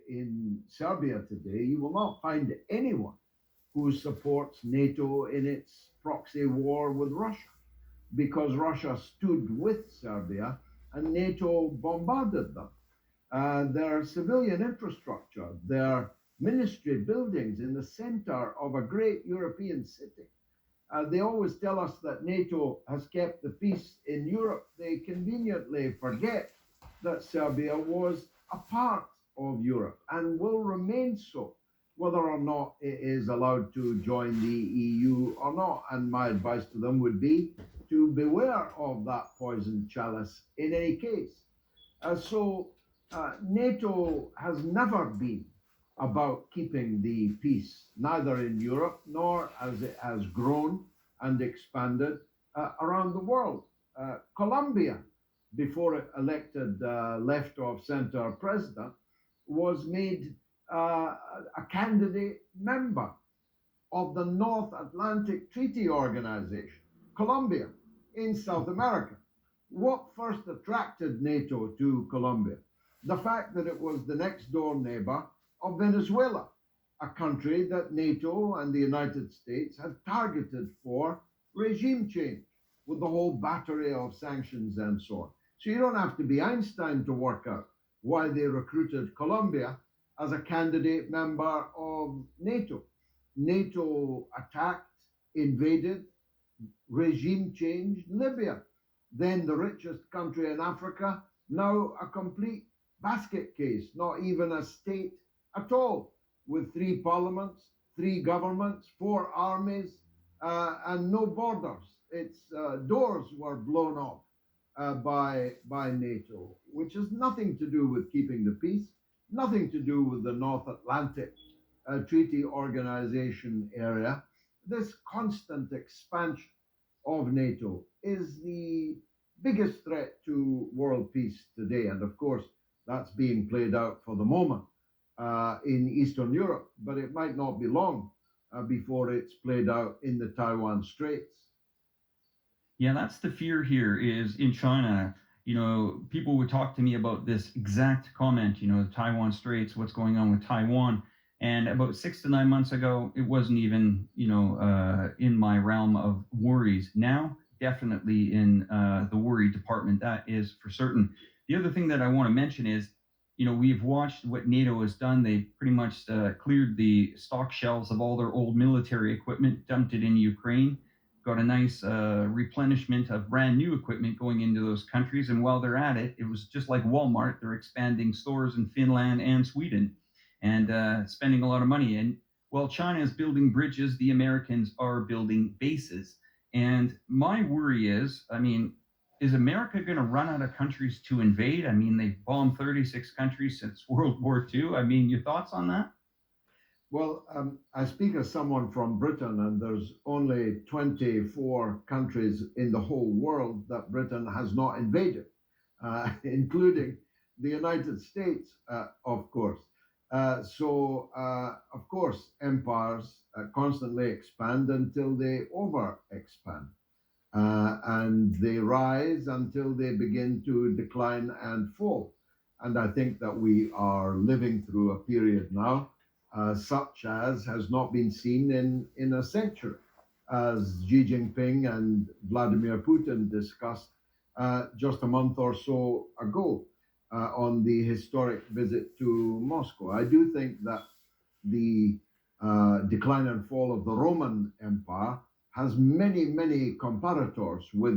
in Serbia today, you will not find anyone who supports NATO in its proxy war with Russia, because Russia stood with Serbia and NATO bombarded them. Their civilian infrastructure, their ministry buildings in the center of a great European city. They always tell us that NATO has kept the peace in Europe. They conveniently forget that Serbia was a part of Europe and will remain so, whether or not it is allowed to join the EU or not. And my advice to them would be to beware of that poison chalice in any case. NATO has never been about keeping the peace, neither in Europe nor as it has grown and expanded around the world. Colombia, before it elected left of center president, was made a candidate member of the North Atlantic Treaty Organization, Colombia, in South America. What first attracted NATO to Colombia? The fact that it was the next door neighbor of Venezuela, a country that NATO and the United States had targeted for regime change with the whole battery of sanctions and so on. So you don't have to be Einstein to work out why they recruited Colombia as a candidate member of NATO. NATO attacked, invaded, regime changed Libya, then the richest country in Africa, now a complete basket case, not even a state at all, with three parliaments, three governments, four armies, and no borders. Its doors were blown off by NATO, which has nothing to do with keeping the peace, nothing to do with the North Atlantic Treaty Organization area. This constant expansion of NATO is the biggest threat to world peace today. And of course, that's being played out for the moment in Eastern Europe, but it might not be long before it's played out in the Taiwan Straits. Yeah, that's the fear here is in China. People would talk to me about this exact comment, the Taiwan Straits, what's going on with Taiwan. And about 6 to 9 months ago, it wasn't even, in my realm of worries. Now, definitely in the worry department, that is for certain. The other thing that I want to mention is, we've watched what NATO has done. They pretty much cleared the stock shelves of all their old military equipment, dumped it in Ukraine, got a nice replenishment of brand new equipment going into those countries. And while they're at it, it was just like Walmart. They're expanding stores in Finland and Sweden and spending a lot of money. And while China is building bridges, the Americans are building bases. And my worry is, is America going to run out of countries to invade? I mean, they've bombed 36 countries since World War II. Your thoughts on that? Well, I speak as someone from Britain, and there's only 24 countries in the whole world that Britain has not invaded, including the United States, of course. Of course, empires constantly expand until they over expand. And they rise until they begin to decline and fall. And I think that we are living through a period now such as has not been seen in a century, as Xi Jinping and Vladimir Putin discussed just a month or so ago on the historic visit to Moscow. I do think that the decline and fall of the Roman Empire has many, many comparators with